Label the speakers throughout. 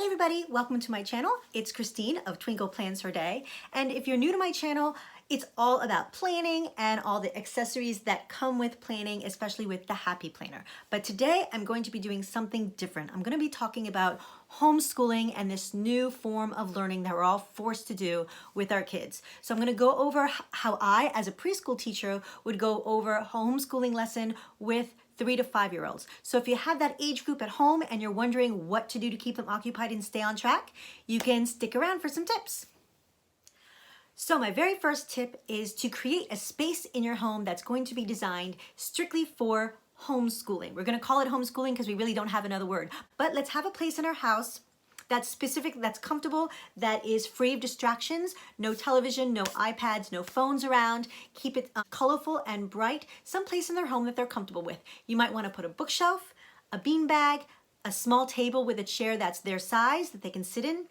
Speaker 1: everybody, welcome to my channel. It's Christine of Twinkle Plans Her Day. And if you're new to my channel, it's all about planning and all the accessories that come with planning, especially with the Happy Planner. But today I'm going to be doing something different. I'm going to be talking about homeschooling and this new form of learning that we're all forced to do with our kids. So I'm going to go over how I, as a preschool teacher, would go over a homeschooling lesson with 3 to 5-year-olds. So if you have that age group at home and you're wondering what to do to keep them occupied and stay on track, you can stick around for some tips. So my very first tip is to create a space in your home that's going to be designed strictly for homeschooling. We're going to call it homeschooling because we really don't have another word. But let's have a place in our house that's specific, that's comfortable, that is free of distractions, no television, no iPads, no phones around. Keep it colorful and bright, someplace in their home that they're comfortable with. You might want to put a bookshelf, a beanbag, a small table with a chair that's their size that they can sit in,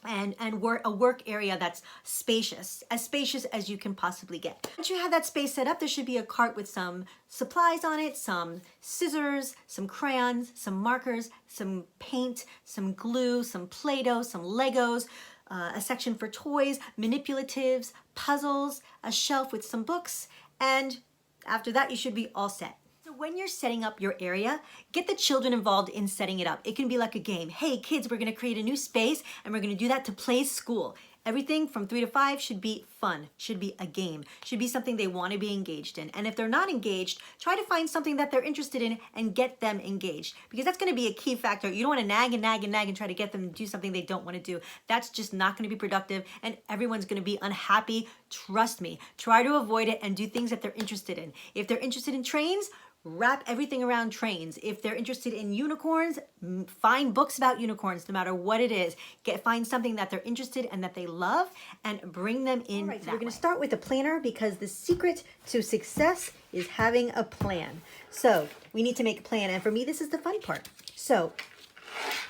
Speaker 1: and a work area that's spacious as you can possibly get. Once you have that space set up, there should be a cart with some supplies on it, some scissors, some crayons, some markers, some paint, some glue, some Play-Doh, some Legos, a section for toys, manipulatives, puzzles, a shelf with some books, and after that you should be all set. So when you're setting up your area, get the children involved in setting it up. It can be like a game. Hey kids, we're gonna create a new space and we're gonna do that to play school. Everything from 3 to 5 should be fun, should be a game, should be something they wanna be engaged in. And if they're not engaged, try to find something that they're interested in and get them engaged, because that's gonna be a key factor. You don't wanna nag and nag and nag and try to get them to do something they don't wanna do. That's just not gonna be productive and everyone's gonna be unhappy. Trust me, try to avoid it and do things that they're interested in. If they're interested in trains, wrap everything around trains. If they're interested in unicorns, find books about unicorns, no matter what it is. Find something that they're interested and that they love and bring them in. All right, so we're going to start with a planner because the secret to success is having a plan. So we need to make a plan, and for me, this is the fun part. So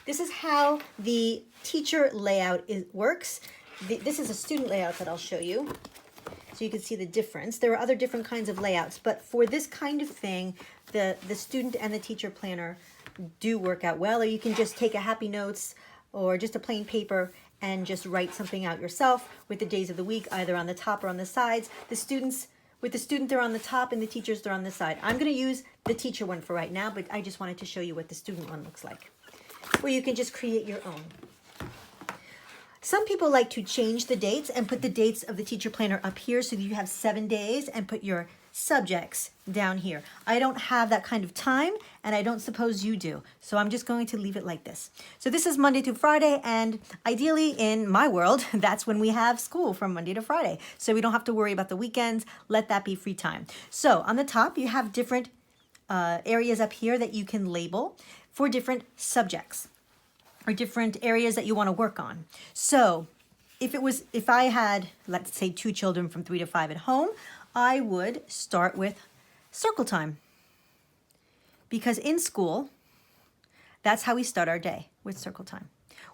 Speaker 1: this is how the teacher layout works. This is a student layout that I'll show you, so you can see the difference. There are other different kinds of layouts, but for this kind of thing, the student and the teacher planner do work out well, or you can just take a Happy Notes or just a plain paper and just write something out yourself with the days of the week, either on the top or on the sides. With the student, they're on the top, and the teachers, they're on the side. I'm gonna use the teacher one for right now, but I just wanted to show you what the student one looks like, where you can just create your own. Some people like to change the dates and put the dates of the teacher planner up here so that you have 7 days and put your subjects down here. I don't have that kind of time, and I don't suppose you do. So I'm just going to leave it like this. So this is Monday through Friday, and ideally in my world, that's when we have school from Monday to Friday. So we don't have to worry about the weekends. Let that be free time. So on the top, you have different areas up here that you can label for different subjects or different areas that you want to work on. So if I had, let's say, 2 children from 3 to 5 at home, I would start with circle time. Because in school, that's how we start our day, with circle time.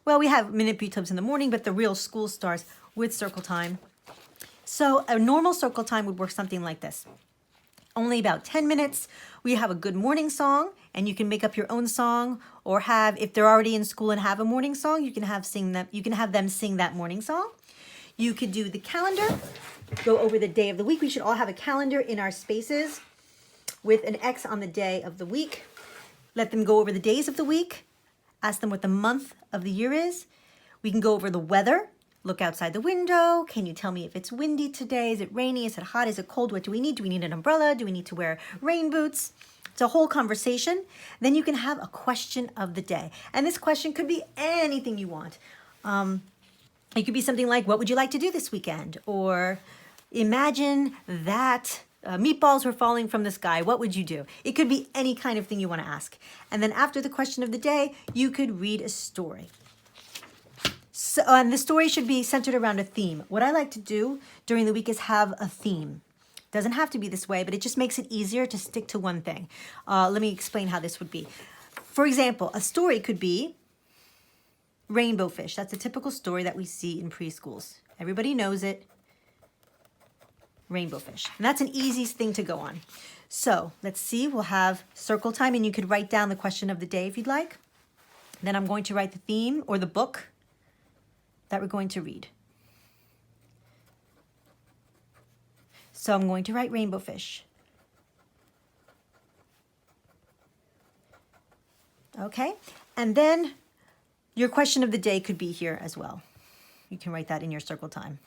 Speaker 1: Well, we have manipulatives in the morning, but the real school starts with circle time. So a normal circle time would work something like this. Only about 10 minutes. We have a good morning song, and you can make up your own song, or if they're already in school and have a morning song, you can have them sing that morning song. You could do the calendar, go over the day of the week. We should all have a calendar in our spaces with an X on the day of the week. Let them go over the days of the week. Ask them what the month of the year is. We can go over the weather. Look outside the window. Can you tell me if it's windy today? Is it rainy? Is it hot? Is it cold? What do we need? Do we need an umbrella? Do we need to wear rain boots? It's a whole conversation. Then you can have a question of the day. And this question could be anything you want. It could be something like, what would you like to do this weekend? Or imagine that meatballs were falling from the sky. What would you do? It could be any kind of thing you want to ask. And then after the question of the day, you could read a story. So, and the story should be centered around a theme. What I like to do during the week is have a theme. Doesn't have to be this way, but it just makes it easier to stick to one thing. Let me explain how this would be. For example, a story could be rainbow fish. That's a typical story that we see in preschools. Everybody knows it. Rainbow fish. And that's an easy thing to go on. So let's see, we'll have circle time, and you could write down the question of the day if you'd like. Then I'm going to write the theme or the book that we're going to read. So I'm going to write rainbow fish. Okay, and then your question of the day could be here as well. You can write that in your circle time.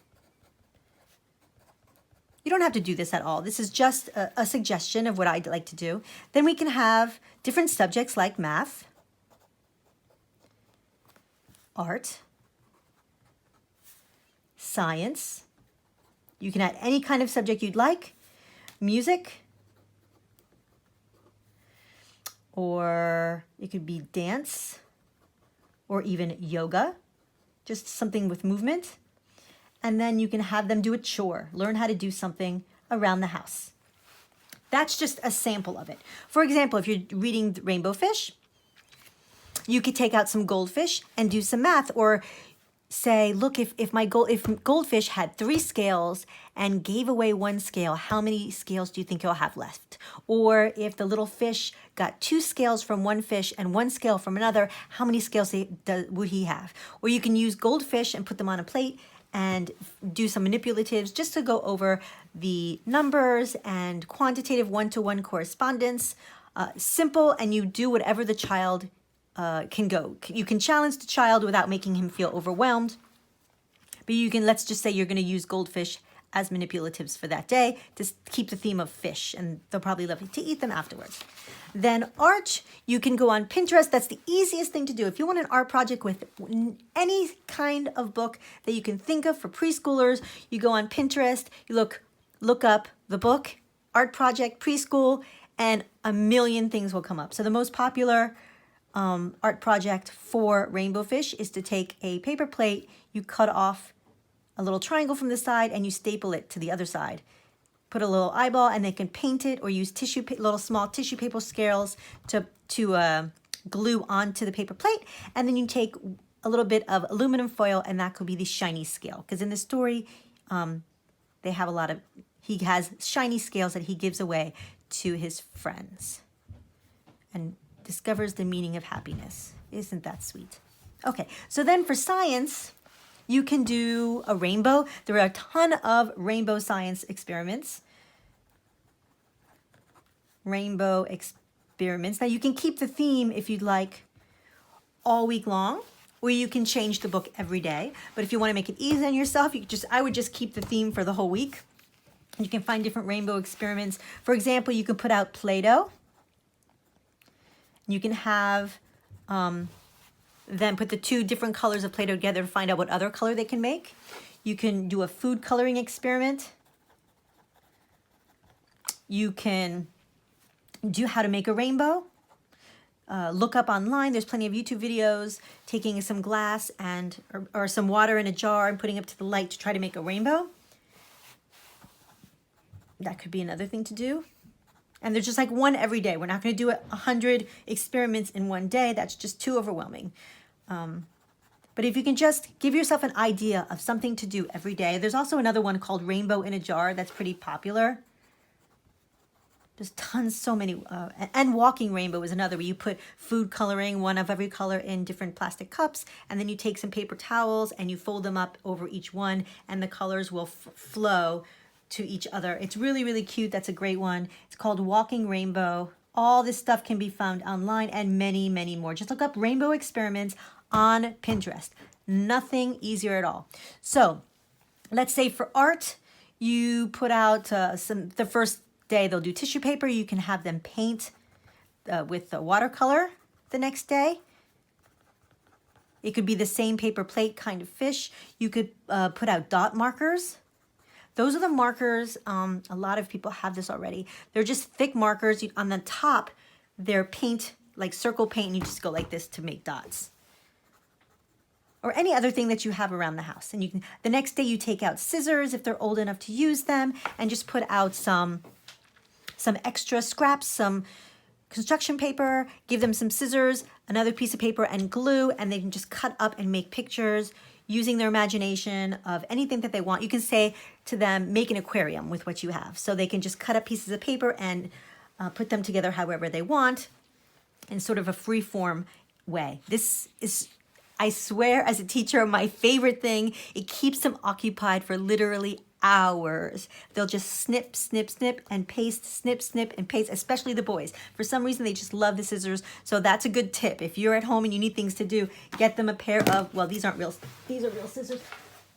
Speaker 1: You don't have to do this at all. This is just a suggestion of what I'd like to do. Then we can have different subjects like math, art, science. You can add any kind of subject you'd like, music, or it could be dance, or even yoga, just something with movement. And then you can have them do a chore, learn how to do something around the house. That's just a sample of it. For example, if you're reading Rainbow Fish, you could take out some goldfish and do some math, or say, look, if goldfish had 3 scales and gave away 1 scale, how many scales do you think you'll have left? Or if the little fish got 2 scales from one fish and 1 scale from another, how many scales would he have? Or you can use goldfish and put them on a plate and do some manipulatives just to go over the numbers and quantitative one-to-one correspondence. Simple, and you do whatever the child can go. You can challenge the child without making him feel overwhelmed. But you can, let's just say you're going to use goldfish as manipulatives for that day to keep the theme of fish, and they'll probably love to eat them afterwards. Then art, you can go on Pinterest. That's the easiest thing to do. If you want an art project with any kind of book that you can think of for preschoolers, you go on Pinterest, you look up the book, art project, preschool, and a million things will come up. So the most popular art project for rainbow fish is to take a paper plate, you cut off a little triangle from the side, and you staple it to the other side. Put a little eyeball, and they can paint it or use little small tissue paper scales to glue onto the paper plate. And then you take a little bit of aluminum foil, and that could be the shiny scale. Because in the story, he has shiny scales that he gives away to his friends and discovers the meaning of happiness. Isn't that sweet? Okay, so then for science, you can do a rainbow. There are a ton of rainbow science experiments. Rainbow experiments. Now you can keep the theme if you'd like all week long, or you can change the book every day. But if you want to make it easy on yourself, I would just keep the theme for the whole week. You can find different rainbow experiments. For example, you can put out Play-Doh. You can have then put the 2 different colors of Play-Doh together to find out what other color they can make. You can do a food coloring experiment. You can do how to make a rainbow. Look up online. There's plenty of YouTube videos taking some glass or some water in a jar and putting it to the light to try to make a rainbow. That could be another thing to do. And there's just like one every day. We're not going to do 100 experiments in one day. That's just too overwhelming. But if you can just give yourself an idea of something to do every day. There's also another one called Rainbow in a Jar that's pretty popular. There's tons, so many. And Walking Rainbow is another where you put food coloring, one of every color, in different plastic cups. And then you take some paper towels and you fold them up over each one, and the colors will flow to each other. It's really, really cute. That's a great one. It's called Walking Rainbow. All this stuff can be found online, and many, many more. Just look up rainbow experiments on Pinterest. Nothing easier at all. So let's say for art, you put out the first day they'll do tissue paper. You can have them paint with the watercolor the next day. It could be the same paper plate kind of fish. You could put out dot markers. Those are the markers, a lot of people have this already. They're just thick markers. On the top, they're paint, like circle paint, and you just go like this to make dots. Or any other thing that you have around the house. And you can, the next day you take out scissors if they're old enough to use them, and just put out some extra scraps, some construction paper, give them some scissors, another piece of paper, and glue, and they can just cut up and make pictures using their imagination of anything that they want. You can say to them, make an aquarium with what you have. So they can just cut up pieces of paper and put them together however they want in sort of a free form way. This is, I swear, as a teacher, my favorite thing. It keeps them occupied for literally hours. They'll just snip, snip, snip, and paste, snip, snip, and paste, especially the boys. For some reason, they just love the scissors. So that's a good tip. If you're at home and you need things to do, get them a pair of, well, these aren't real, these are real scissors.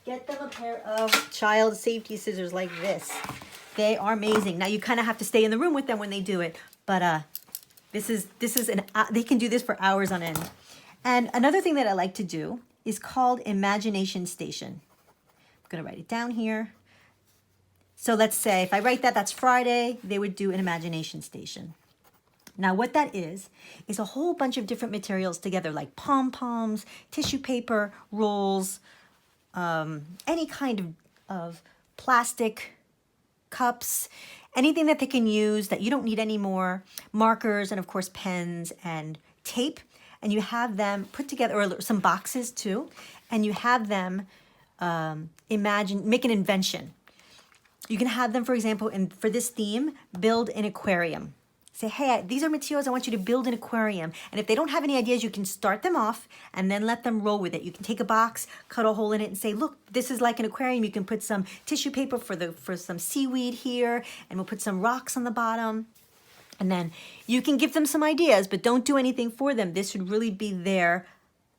Speaker 1: Get them a pair of child safety scissors like this. They are amazing. Now you kind of have to stay in the room with them when they do it, but this is they can do this for hours on end. And another thing that I like to do is called Imagination Station. I'm gonna write it down here. So let's say if I write that, that's Friday, they would do an Imagination Station. Now what that is a whole bunch of different materials together, like pom-poms, tissue paper, rolls, any kind of plastic cups, anything that they can use that you don't need anymore, markers, and of course pens and tape. And you have them put together, or some boxes too, and you have them make an invention. You can have them, for example, for this theme, build an aquarium. Say, hey, these are materials, I want you to build an aquarium. And if they don't have any ideas, you can start them off and then let them roll with it. You can take a box, cut a hole in it and say, look, this is like an aquarium. You can put some tissue paper for some seaweed here, and we'll put some rocks on the bottom. And then you can give them some ideas, but don't do anything for them. This should really be their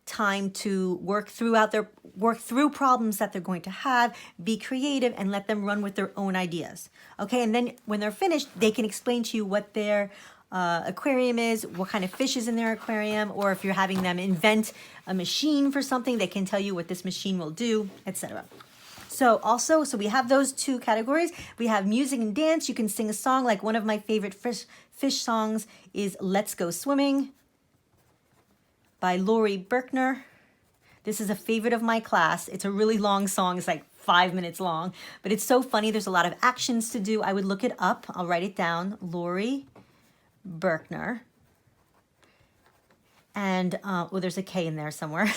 Speaker 1: time to work through problems that they're going to have, be creative, and let them run with their own ideas. Okay, and then when they're finished, they can explain to you what their aquarium is, what kind of fish is in their aquarium, or if you're having them invent a machine for something, they can tell you what this machine will do, etc. So we have those two categories. We have music and dance. You can sing a song, like one of my favorite fish songs is Let's Go Swimming by Lori Berkner. This is a favorite of my class. It's a really long song. It's like 5 minutes long, but it's so funny. There's a lot of actions to do. I would look it up. I'll write it down. Lori Berkner. And, there's a K in there somewhere.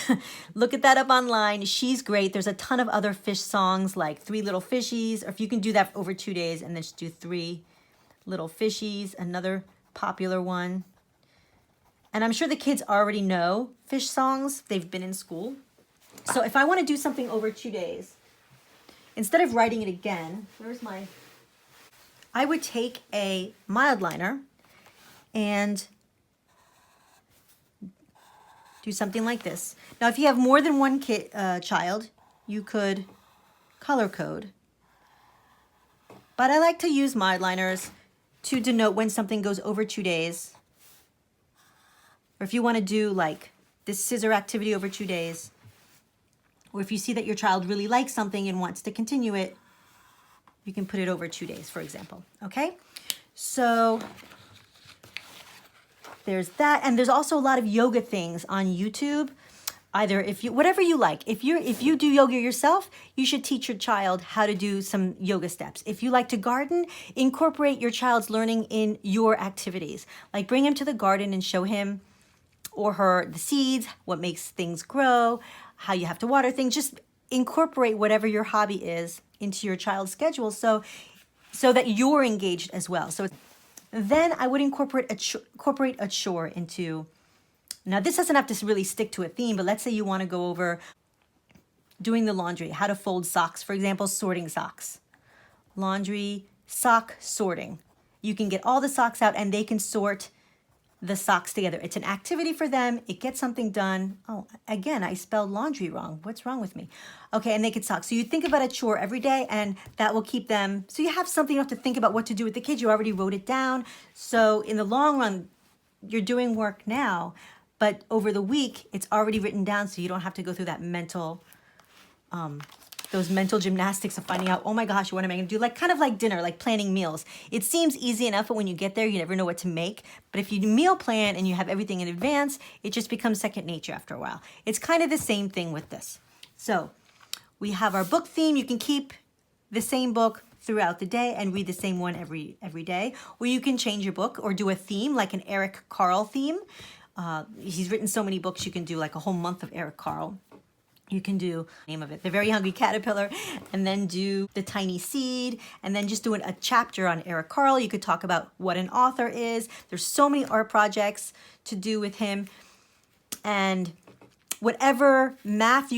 Speaker 1: Look at that up online. She's great. There's a ton of other fish songs like Three Little Fishies, or if you can do that over 2 days and then just do Three Little Fishies, another popular one. And I'm sure the kids already know fish songs. They've been in school. So if I want to do something over 2 days, instead of writing it again, I would take a mild liner and do something like this. Now, if you have more than one child, you could color code. But I like to use mild liners to denote when something goes over 2 days. Or if you want to do like this scissor activity over 2 days, or if you see that your child really likes something and wants to continue it, you can put it over 2 days, for example. Okay? So there's that. And there's also a lot of yoga things on YouTube. Either whatever you like. If you do yoga yourself, you should teach your child how to do some yoga steps. If you like to garden, incorporate your child's learning in your activities. Like bring him to the garden and show him or her the seeds, what makes things grow, how you have to water things. Just incorporate whatever your hobby is into your child's schedule so that you're engaged as well. So then I would incorporate a chore into. Now, this doesn't have to really stick to a theme, but let's say you want to go over doing the laundry, how to fold socks, for example, sorting socks. Laundry, sock sorting. You can get all the socks out and they can sort the socks together. It's an activity for them. It gets something done. Oh, again, I spelled laundry wrong. What's wrong with me? Okay, and they can sock. So you think about a chore every day and that will keep them, so you have something, you don't have to think about what to do with the kids. You already wrote it down. So in the long run, you're doing work now, but over the week, it's already written down, so you don't have to go through that those mental gymnastics of finding out, oh my gosh, what am I gonna do? Like kind of like dinner, like planning meals. It seems easy enough, but when you get there, you never know what to make. But if you meal plan and you have everything in advance, it just becomes second nature after a while. It's kind of the same thing with this. So we have our book theme. You can keep the same book throughout the day and read the same one every day. Or you can change your book or do a theme, like an Eric Carle theme. He's written so many books, you can do like a whole month of Eric Carle. You can do the name of it, The Very Hungry Caterpillar, and then do The Tiny Seed, and then just doing a chapter on Eric Carle. You could talk about what an author is. There's so many art projects to do with him. And whatever math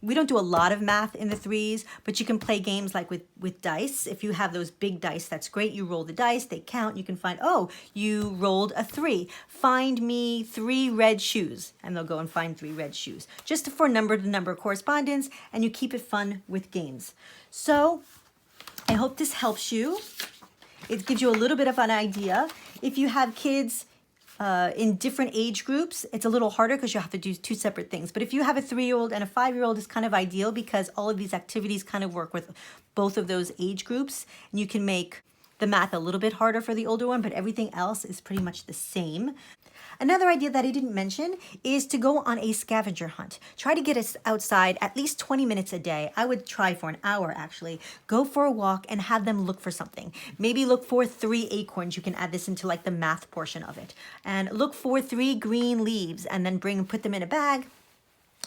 Speaker 1: we don't do a lot of math in the 3s, but you can play games like with dice. If you have those big dice, that's great. You roll the dice, they count. You can find, oh, you rolled a 3. Find me 3 red shoes. And they'll go and find 3 red shoes. Just for number-to-number correspondence, and you keep it fun with games. So I hope this helps you. It gives you a little bit of an idea. If you have kids in different age groups, it's a little harder because you have to do 2 separate things. But if you have a 3-year-old and a 5-year-old, it's kind of ideal because all of these activities kind of work with both of those age groups. And you can make the math a little bit harder for the older one, but everything else is pretty much the same. Another idea that I didn't mention is to go on a scavenger hunt. Try to get us outside at least 20 minutes a day. I would try for an hour actually. Go for a walk and have them look for something. Maybe look for 3 acorns. You can add this into like the math portion of it. And look for 3 green leaves and then put them in a bag.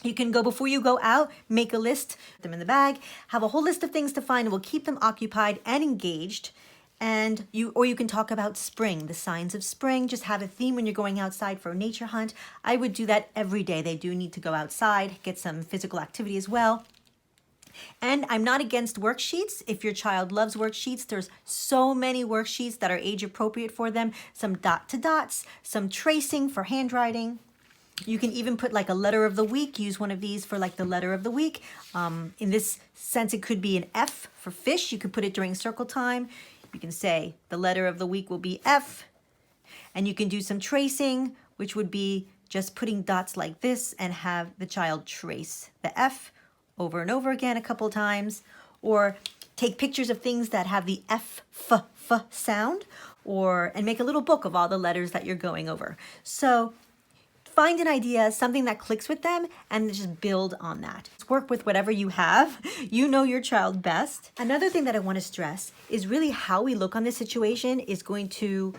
Speaker 1: You can go, before you go out, make a list, put them in the bag, have a whole list of things to find. It will keep them occupied and engaged. And you can talk about spring, the signs of spring. Just have a theme when you're going outside for a nature hunt. I would do that every day. They do need to go outside, get some physical activity as well. And I'm not against worksheets. If your child loves worksheets, there's so many worksheets that are age appropriate for them. Some dot to dots, some tracing for handwriting. You can even put like a letter of the week. Use one of these for like the letter of the week. In this sense, it could be an F for fish. You could put it during circle time. You can say the letter of the week will be F, and you can do some tracing, which would be just putting dots like this and have the child trace the F over and over again a couple times, or take pictures of things that have the F sound, and make a little book of all the letters that you're going over. So find an idea, something that clicks with them, and just build on that. Work with whatever you have. You know your child best. Another thing that I want to stress is really how we look on this situation is going to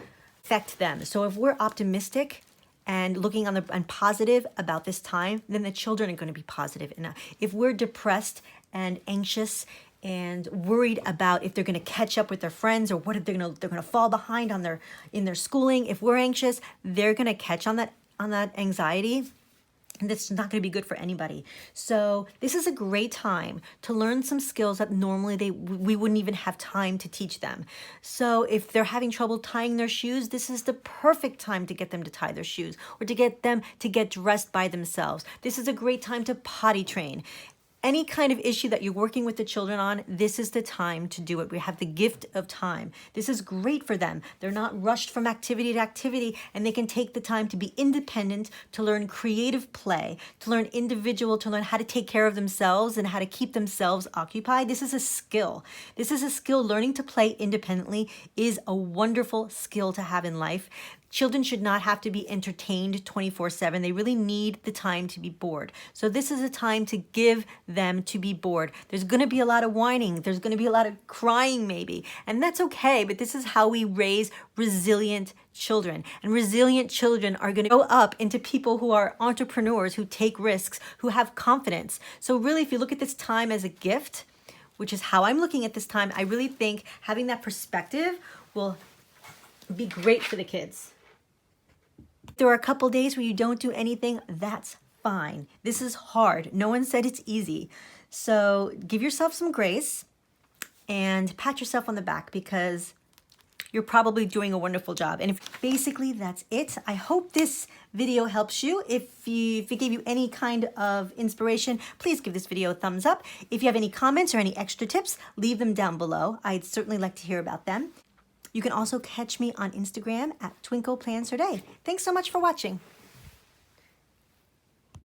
Speaker 1: affect them. So if we're optimistic and looking on and positive about this time, then the children are going to be positive. And if we're depressed and anxious and worried about if they're going to catch up with their friends, or what if they're going to fall behind in their schooling, if we're anxious, they're going to catch on that anxiety, and that's not going to be good for anybody. So this is a great time to learn some skills that normally we wouldn't even have time to teach them. So if they're having trouble tying their shoes, this is the perfect time to get them to tie their shoes, or to get them to get dressed by themselves. This is a great time to potty train. Any kind of issue that you're working with the children on, this is the time to do it. We have the gift of time. This is great for them. They're not rushed from activity to activity, and they can take the time to be independent, to learn creative play, to learn to learn how to take care of themselves and how to keep themselves occupied. This is a skill. This is a skill. Learning to play independently is a wonderful skill to have in life. Children should not have to be entertained 24/7. They really need the time to be bored. So this is a time to give them to be bored. There's going to be a lot of whining. There's going to be a lot of crying maybe. And that's okay, but this is how we raise resilient children. And resilient children are going to grow up into people who are entrepreneurs, who take risks, who have confidence. So really, if you look at this time as a gift, which is how I'm looking at this time, I really think having that perspective will be great for the kids. There are a couple days where you don't do anything, that's fine. This is hard. No one said it's easy. So give yourself some grace and pat yourself on the back, because you're probably doing a wonderful job. And basically that's it. I hope this video helps you. If it gave you any kind of inspiration, please give this video a thumbs up. If you have any comments or any extra tips, leave them down below. I'd certainly like to hear about them. You can also catch me on Instagram at Twinkle Plans Her Day. Thanks so much for watching.